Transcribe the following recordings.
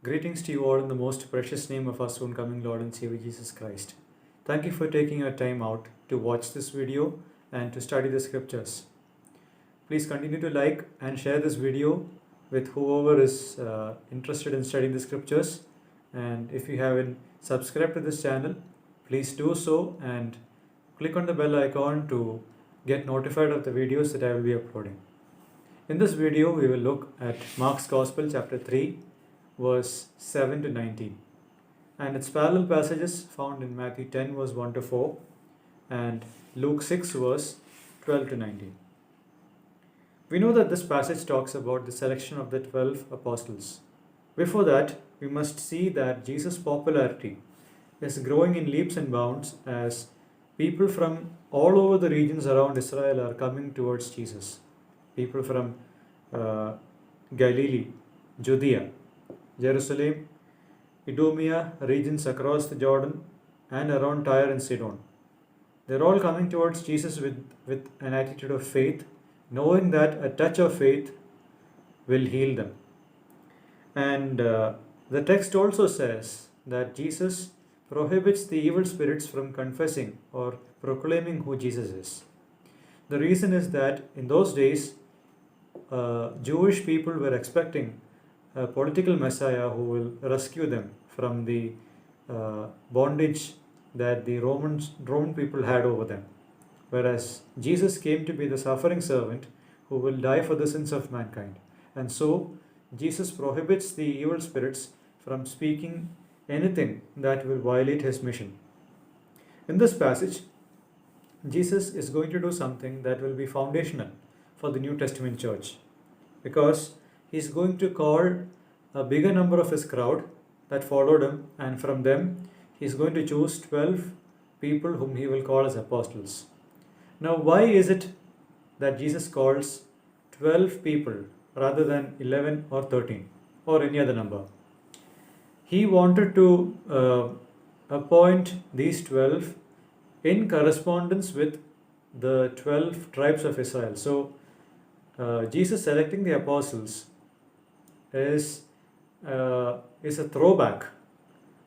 Greetings to you all in the most precious name of our soon coming Lord and Savior Jesus Christ. Thank you for taking your time out to watch this video and to study the scriptures. Please continue to like and share this video with whoever is interested in studying the scriptures. And if you haven't subscribed to this channel, please do so and click on the bell icon to get notified of the videos that I will be uploading. In this video, we will look at Mark's Gospel, chapter 3, verse 7 to 19, and its parallel passages found in Matthew 10, verse 1 to 4, and Luke 6, verse 12 to 19. We know that this passage talks about the selection of the 12 apostles. Before that, we must see that Jesus' popularity is growing in leaps and bounds as people from all over the regions around Israel are coming towards Jesus. People from Galilee, Judea, Jerusalem, Idumea, regions across the Jordan, and around Tyre and Sidon. They're all coming towards Jesus with an attitude of faith, knowing that a touch of faith will heal them. And the text also says that Jesus prohibits the evil spirits from confessing or proclaiming who Jesus is. The reason is that in those days, Jewish people were expecting a political Messiah who will rescue them from the bondage that the Roman people had over them. Whereas Jesus came to be the suffering servant who will die for the sins of mankind. And so Jesus prohibits the evil spirits from speaking anything that will violate his mission. In this passage, Jesus is going to do something that will be foundational for the New Testament church, because he's going to call a bigger number of his crowd that followed him, and from them he's going to choose 12 people whom he will call as apostles. Now, why is it that Jesus calls 12 people rather than 11 or 13 or any other number? He wanted to appoint these 12 in correspondence with the 12 tribes of Israel. So, Jesus selecting the apostles is a throwback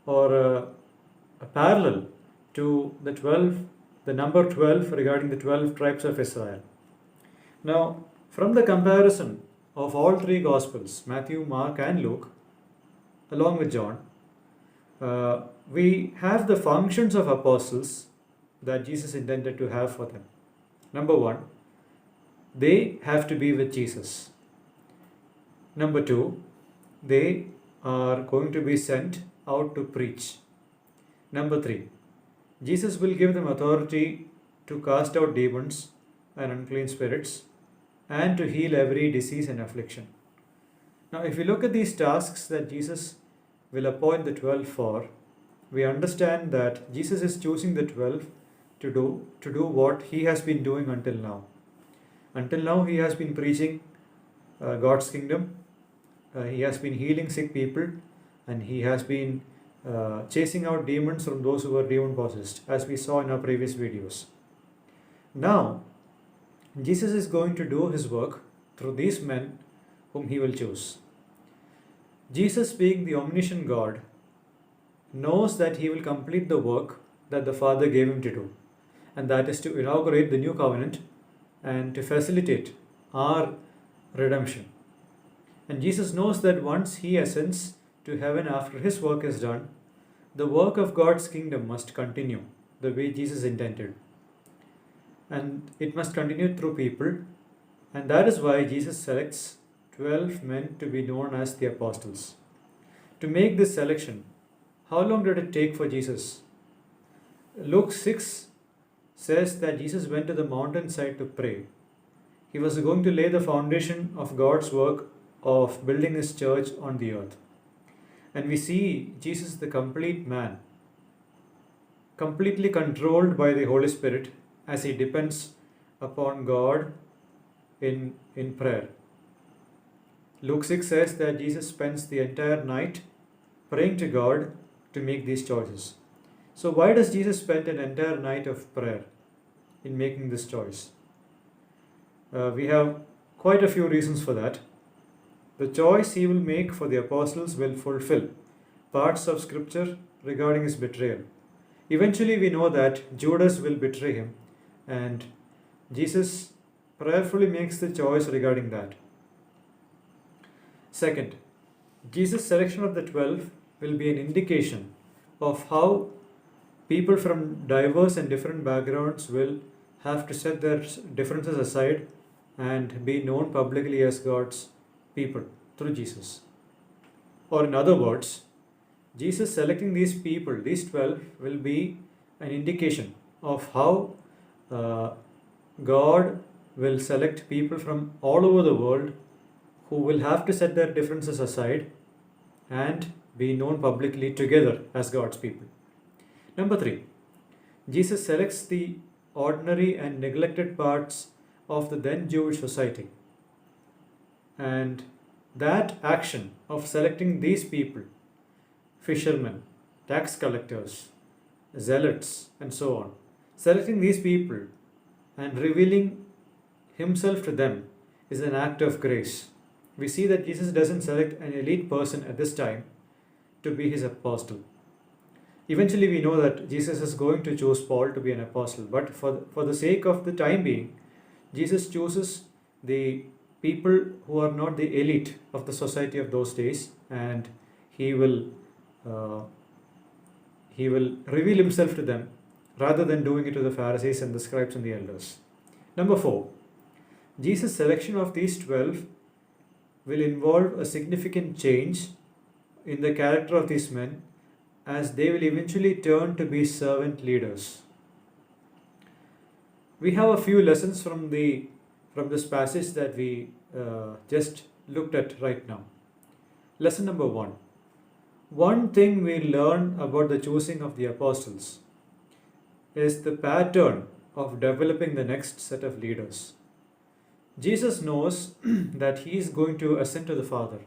or a parallel to the number 12 regarding the 12 tribes of Israel. Now, from the comparison of all three Gospels, Matthew, Mark, and Luke, along with John, we have the functions of apostles that Jesus intended to have for them. Number one, they have to be with Jesus. Number two, they are going to be sent out to preach. Number three, Jesus will give them authority to cast out demons and unclean spirits and to heal every disease and affliction. Now, if we look at these tasks that Jesus will appoint the 12 for, we understand that Jesus is choosing the 12 to do what he has been doing until now. Until now, he has been preaching God's kingdom. He has been healing sick people, and he has been chasing out demons from those who were demon possessed, as we saw in our previous videos. Now, Jesus is going to do his work through these men whom he will choose. Jesus, being the omniscient God, knows that he will complete the work that the Father gave him to do, and that is to inaugurate the new covenant and to facilitate our redemption. And Jesus knows that once he ascends to heaven after his work is done, the work of God's kingdom must continue the way Jesus intended. And it must continue through people. And that is why Jesus selects 12 men to be known as the apostles. To make this selection, how long did it take for Jesus? Luke 6 says that Jesus went to the mountainside to pray. He was going to lay the foundation of God's work of building his church on the earth. And we see Jesus, the complete man, completely controlled by the Holy Spirit as he depends upon God in prayer. Luke 6 says that Jesus spends the entire night praying to God to make these choices. So why does Jesus spend an entire night of prayer in making this choice? We have quite a few reasons for that. The choice he will make for the apostles will fulfill parts of scripture regarding his betrayal. Eventually, we know that Judas will betray him, and Jesus prayerfully makes the choice regarding that. Second, Jesus' selection of the 12 will be an indication of how people from diverse and different backgrounds will have to set their differences aside and be known publicly as God's people through Jesus. Or, in other words, Jesus selecting these people, these 12, will be an indication of how God will select people from all over the world who will have to set their differences aside and be known publicly together as God's people. Number 3, Jesus selects the ordinary and neglected parts of the then Jewish society. And that action of selecting these people, fishermen, tax collectors, zealots, and so on, selecting these people and revealing himself to them is an act of grace. We see that Jesus doesn't select an elite person at this time to be his apostle. Eventually, we know that Jesus is going to choose Paul to be an apostle, but for the sake of the time being, Jesus chooses the people who are not the elite of the society of those days, and he will reveal himself to them rather than doing it to the Pharisees and the scribes and the elders. Number 4, Jesus' selection of these 12 will involve a significant change in the character of these men, as they will eventually turn to be servant leaders. We have a few lessons from this passage that we just looked at right now. Lesson number 1. One thing we learn about the choosing of the apostles is the pattern of developing the next set of leaders. Jesus knows that he is going to ascend to the Father,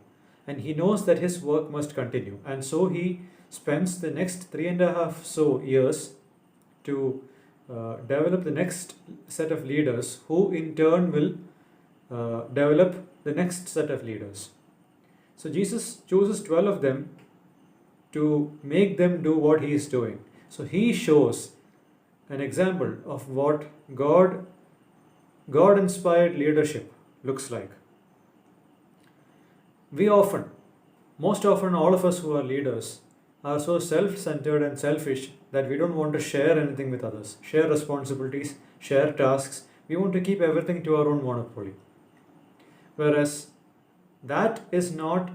and he knows that his work must continue, and so he spends the next 3.5 so years to develop the next set of leaders, who in turn will develop the next set of leaders. So Jesus chooses 12 of them to make them do what he is doing. So he shows an example of what God-inspired leadership looks like. Most often, all of us who are leaders are so self-centered and selfish that we don't want to share anything with others, share responsibilities, share tasks. We want to keep everything to our own monopoly. Whereas that is not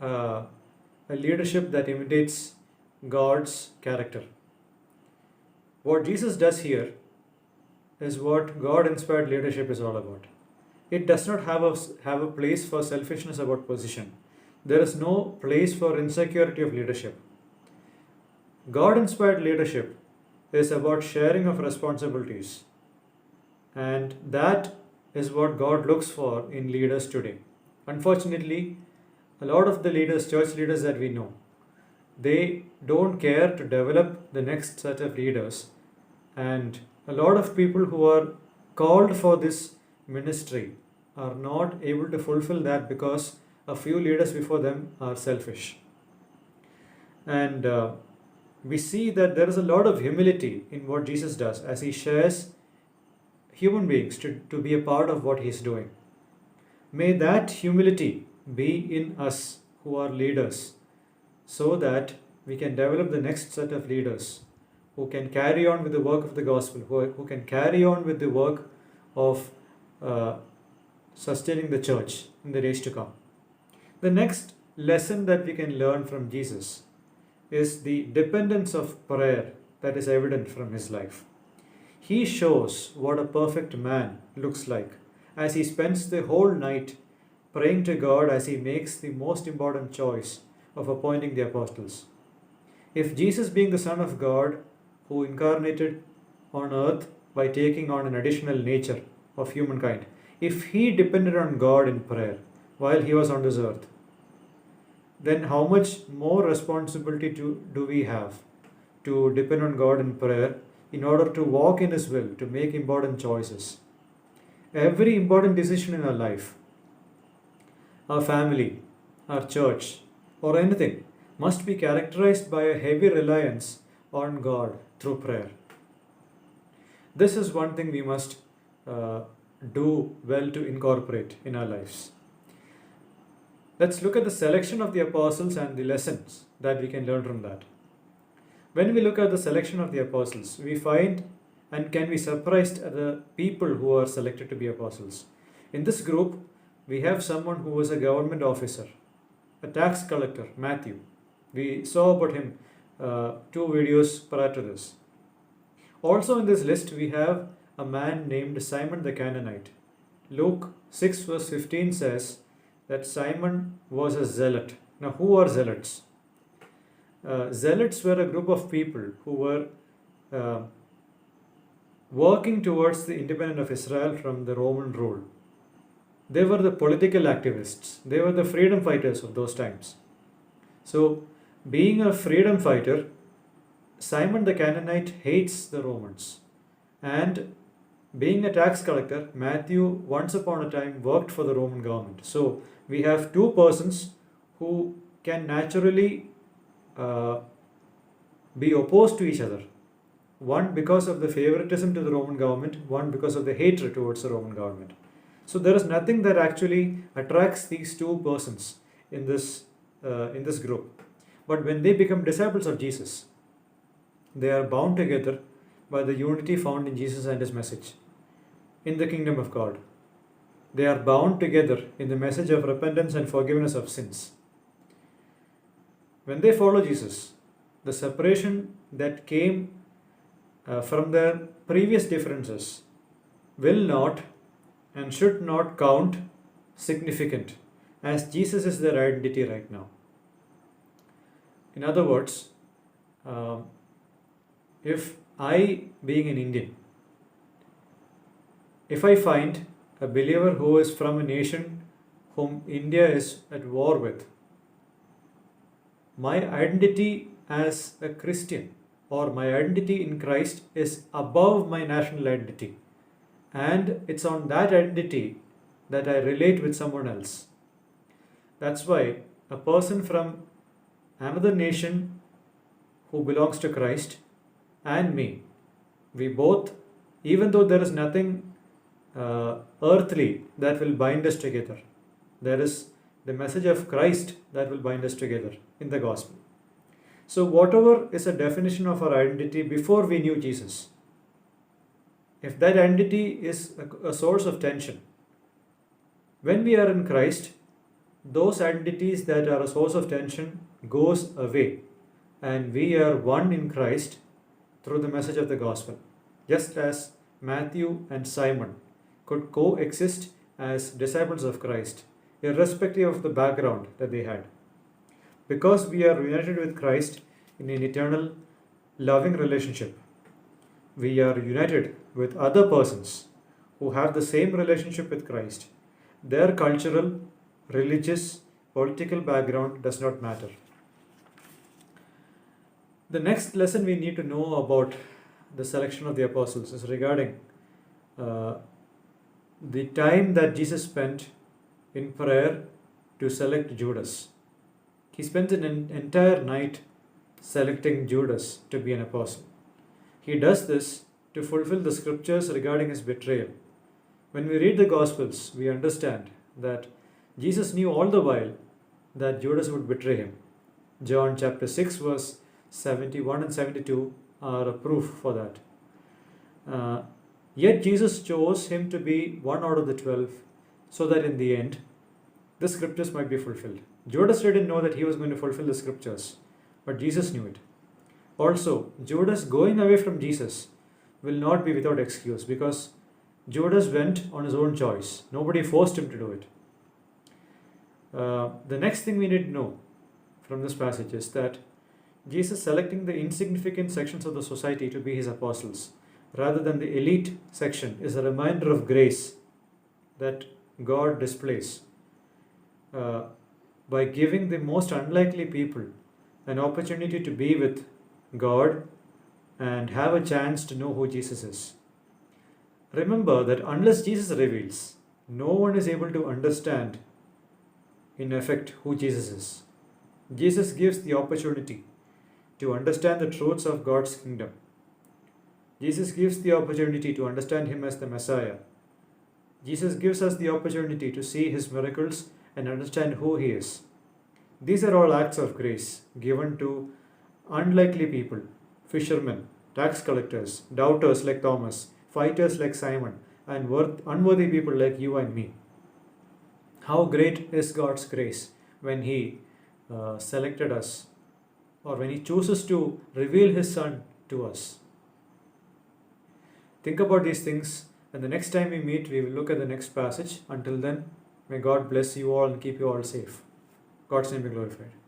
a leadership that imitates God's character. What Jesus does here is what God-inspired leadership is all about. It does not have a place for selfishness about position. There is no place for insecurity of leadership. God-inspired leadership is about sharing of responsibilities, and that is what God looks for in leaders today. Unfortunately, a lot of the leaders, church leaders that we know, they don't care to develop the next set of leaders, and a lot of people who are called for this ministry are not able to fulfill that because a few leaders before them are selfish. And we see that there is a lot of humility in what Jesus does as he shares human beings to be a part of what he is doing. May that humility be in us who are leaders, so that we can develop the next set of leaders who can carry on with the work of the gospel, who can carry on with the work of sustaining the church in the days to come. The next lesson that we can learn from Jesus is the dependence of prayer that is evident from his life. He shows what a perfect man looks like as he spends the whole night praying to God as he makes the most important choice of appointing the apostles. If Jesus, being the Son of God, who incarnated on earth by taking on an additional nature of humankind, if he depended on God in prayer while he was on this earth, then how much more responsibility do we have to depend on God in prayer in order to walk in his will, to make important choices? Every important decision in our life our family, our church, or anything must be characterized by a heavy reliance on God through prayer. This is one thing we must uh, do well to incorporate in our lives. Let's look at the selection of the apostles and the lessons that we can learn from that. When we look at the selection of the apostles, we find and can be surprised at the people who are selected to be apostles. In this group, we have someone who was a government officer, a tax collector, Matthew. We saw about him 2 videos prior to this. Also in this list, we have a man named Simon the Canaanite. Luke 6 verse 15 says that Simon was a zealot. Now, who are zealots? Zealots were a group of people who were uh, working towards the independence of Israel from the Roman rule. They were the political activists. They were the freedom fighters of those times. So, being a freedom fighter, Simon the Canaanite hates the Romans. And being a tax collector, Matthew once upon a time worked for the Roman government. So, we have two persons who can naturally be opposed to each other. One because of the favoritism to the Roman government, one because of the hatred towards the Roman government. So there is nothing that actually attracts these two persons in this group. But when they become disciples of Jesus, they are bound together by the unity found in Jesus and his message in the kingdom of God. They are bound together in the message of repentance and forgiveness of sins. When they follow Jesus, the separation that came from their previous differences will not and should not count significant, as Jesus is their identity right now. In other words, if I, being an Indian, if I find a believer who is from a nation whom India is at war with, my identity as a Christian or my identity in Christ is above my national identity. And it's on that identity that I relate with someone else. That's why a person from another nation who belongs to Christ and me, we both, even though there is nothing earthly that will bind us together, there is the message of Christ that will bind us together in the gospel. So whatever is a definition of our identity before we knew Jesus, if that identity is a source of tension, when we are in Christ, those identities that are a source of tension goes away, and we are one in Christ through the message of the gospel, just as Matthew and Simon could coexist as disciples of Christ, irrespective of the background that they had. Because we are united with Christ in an eternal, loving relationship, we are united with other persons who have the same relationship with Christ. Their cultural, religious, political background does not matter. The next lesson we need to know about the selection of the apostles is regarding the time that Jesus spent in prayer to select Judas. He spent an entire night selecting Judas to be an apostle. He does this to fulfill the scriptures regarding his betrayal. When we read the Gospels, we understand that Jesus knew all the while that Judas would betray him. John chapter 6 verse 71 and 72 are a proof for that. Yet Jesus chose him to be one out of the 12 so that in the end the scriptures might be fulfilled. Judas didn't know that he was going to fulfill the scriptures, but Jesus knew it. Also, Judas going away from Jesus will not be without excuse, because Judas went on his own choice. Nobody forced him to do it. The next thing we need to know from this passage is that Jesus selecting the insignificant sections of the society to be his apostles rather than the elite section is a reminder of grace that God displays by giving the most unlikely people an opportunity to be with God and have a chance to know who Jesus is. Remember that unless Jesus reveals, no one is able to understand in effect, who Jesus is. Jesus gives the opportunity to understand the truths of God's kingdom. Jesus gives the opportunity to understand Him as the Messiah. Jesus gives us the opportunity to see His miracles and understand who He is. These are all acts of grace given to unlikely people, fishermen, tax collectors, doubters like Thomas, fighters like Simon, and unworthy people like you and me. How great is God's grace when He selected us, or when He chooses to reveal His Son to us. Think about these things, and the next time we meet, we will look at the next passage. Until then, may God bless you all and keep you all safe. God's name be glorified.